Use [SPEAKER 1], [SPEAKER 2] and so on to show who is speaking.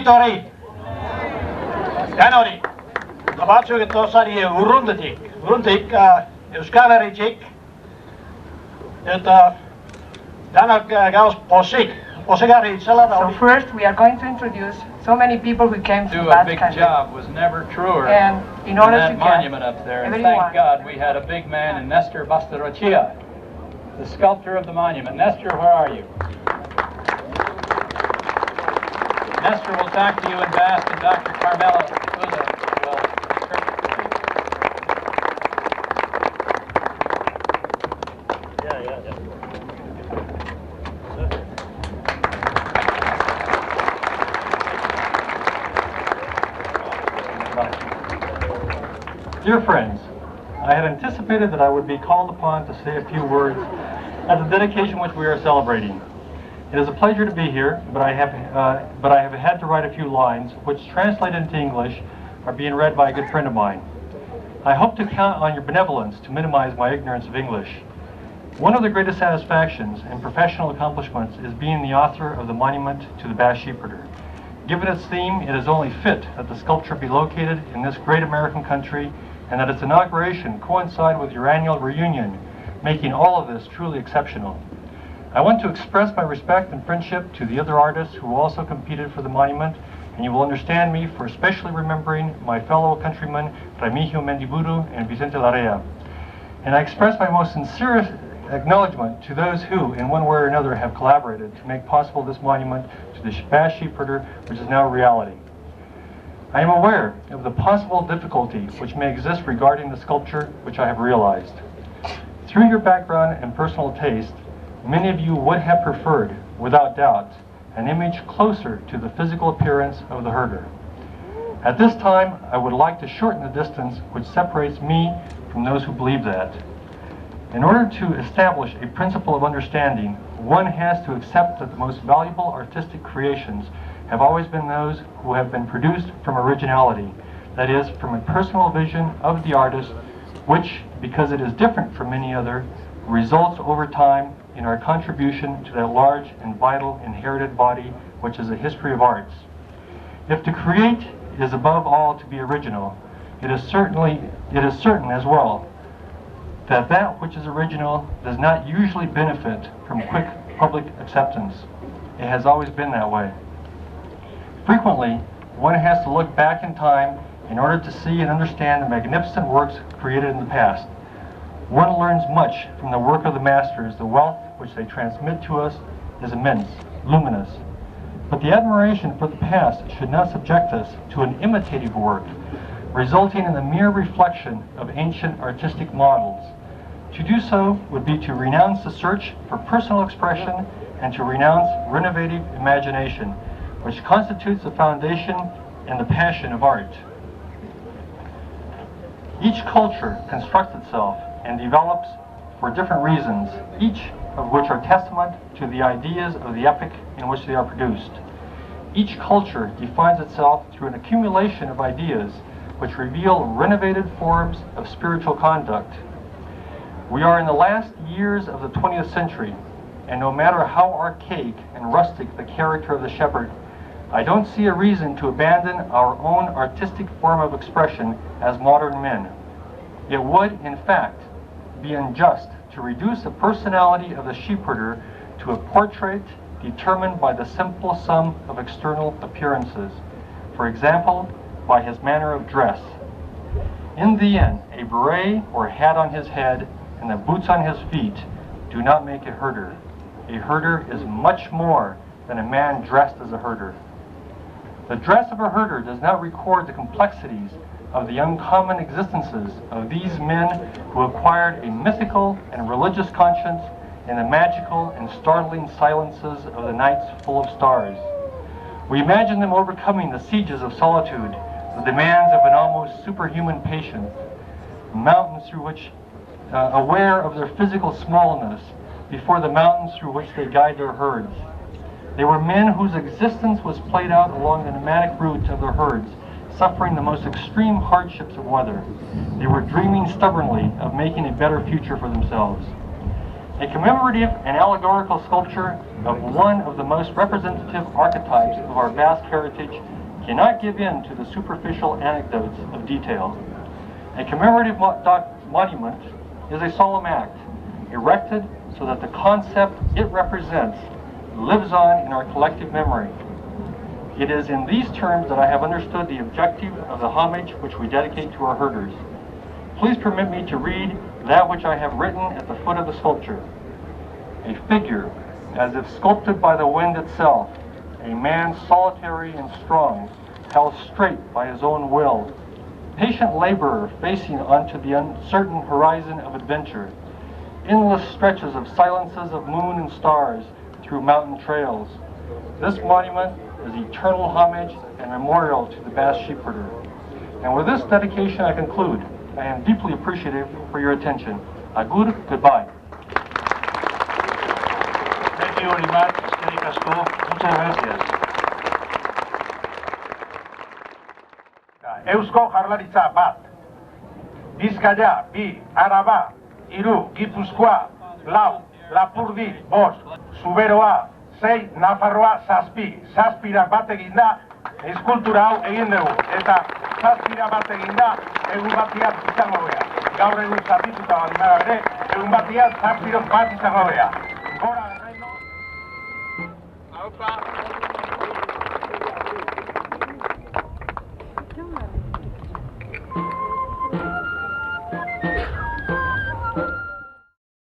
[SPEAKER 1] Ongitorri! Denori! Batzuk etosari urrundetik Euskal Herritik eta danak gauz posegarri itzela da hori.
[SPEAKER 2] So first we are going to introduce so many people who came from
[SPEAKER 3] Do a
[SPEAKER 2] Basque
[SPEAKER 3] big
[SPEAKER 2] country.
[SPEAKER 3] job was never truer
[SPEAKER 2] And in order
[SPEAKER 3] than
[SPEAKER 2] to
[SPEAKER 3] that
[SPEAKER 2] get
[SPEAKER 3] monument up there. And
[SPEAKER 2] everyone-
[SPEAKER 3] thank God we had a big man in Nestor Basterretxea, the sculptor of the monument. Nestor, where are you? Nestor will talk to you in Basque, and Dr. Carmelo Urzak will interpret for you.
[SPEAKER 4] Dear friends, I had anticipated that I would be called upon to say a few words at the dedication which we are celebrating. It is a pleasure to be here, but I have had to write a few lines, which translated into English are being read by a good friend of mine. I hope to count on your benevolence to minimize my ignorance of English. One of the greatest satisfactions and professional accomplishments is being the author of the monument to the Basque sheepherder. Given its theme, it is only fit that the sculpture be located in this great American country and that its inauguration coincide with your annual reunion, making all of this truly exceptional. I want to express my respect and friendship to the other artists who also competed for the monument, and you will understand me for especially remembering my fellow countrymen Remigio Mendiburu and Vicente Larrea. And I express my most sincere acknowledgement to those who, in one way or another, have collaborated to make possible this monument to the Basque sheepherder, which is now a reality. I am aware of the possible difficulty which may exist regarding the sculpture which I have realized. Through your background and personal taste, many of you would have preferred, without doubt, an image closer to the physical appearance of the herder. At this time, I would like to shorten the distance which separates me from those who believe that. In order to establish a principle of understanding, one has to accept that the most valuable artistic creations have always been those who have been produced from originality, that is, from a personal vision of the artist, which, because it is different from any other, results over time in our contribution to that large and vital inherited body which is a history of arts. If to create is above all to be original, it is certain as well that that which is original does not usually benefit from quick public acceptance. It has always been that way. Frequently, one has to look back in time in order to see and understand the magnificent works created in the past. One learns much from the work of the masters. The wealth which they transmit to us is immense, luminous. But the admiration for the past should not subject us to an imitative work, resulting in the mere reflection of ancient artistic models. To do so would be to renounce the search for personal expression and to renounce renovative imagination, which constitutes the foundation and the passion of art. Each culture constructs itself and develops for different reasons, each of which are testament to the ideas of the epoch in which they are produced. Each culture defines itself through an accumulation of ideas which reveal renovated forms of spiritual conduct. We are in the last years of the 20th century, and no matter how archaic and rustic the character of the shepherd, I don't see a reason to abandon our own artistic form of expression as modern men. It would, in fact, be unjust to reduce the personality of the sheepherder to a portrait determined by the simple sum of external appearances. For example, by his manner of dress. In the end, a beret or hat on his head and the boots on his feet do not make a herder. A herder is much more than a man dressed as a herder. The dress of a herder does not record the complexities of the uncommon existences of these men who acquired a mythical and religious conscience in the magical and startling silences of the nights full of stars. We imagine them overcoming the sieges of solitude, the demands of an almost superhuman patience, mountains through which, aware of their physical smallness, before the mountains through which they guide their herds. They were men whose existence was played out along the nomadic route of their herds, suffering the most extreme hardships of weather. They were dreaming stubbornly of making a better future for themselves. A commemorative and allegorical sculpture of one of the most representative archetypes of our vast heritage cannot give in to the superficial anecdotes of detail. A commemorative monument is a solemn act, erected so that the concept it represents lives on in our collective memory. It is in these terms that I have understood the objective of the homage which we dedicate to our herders. Please permit me to read that which I have written at the foot of the sculpture. A figure, as if sculpted by the wind itself, a man solitary and strong, held straight by his own will, patient laborer facing onto the uncertain horizon of adventure, endless stretches of silences of moon and stars through mountain trails. This monument is eternal homage and memorial to the Basque sheepherder. And with this dedication I conclude. I am deeply appreciative for your attention. Agur, goodbye.
[SPEAKER 1] Thank you very much. Eskerrik asko. Muchas gracias. Eusko Jaurlaritza 1, Bizkaia 2, Araba 3, Gipuzkoa 4, Lapurdi 5, Zuberoa 6, Nafarroa 7, 7 bat eginda eskultura hau egin dugu. Eta 7 bat eginda egun batian izango bea. Gaur egun zatituta balimara ere, egun batian 7 bat izango bea. Gora, Reno.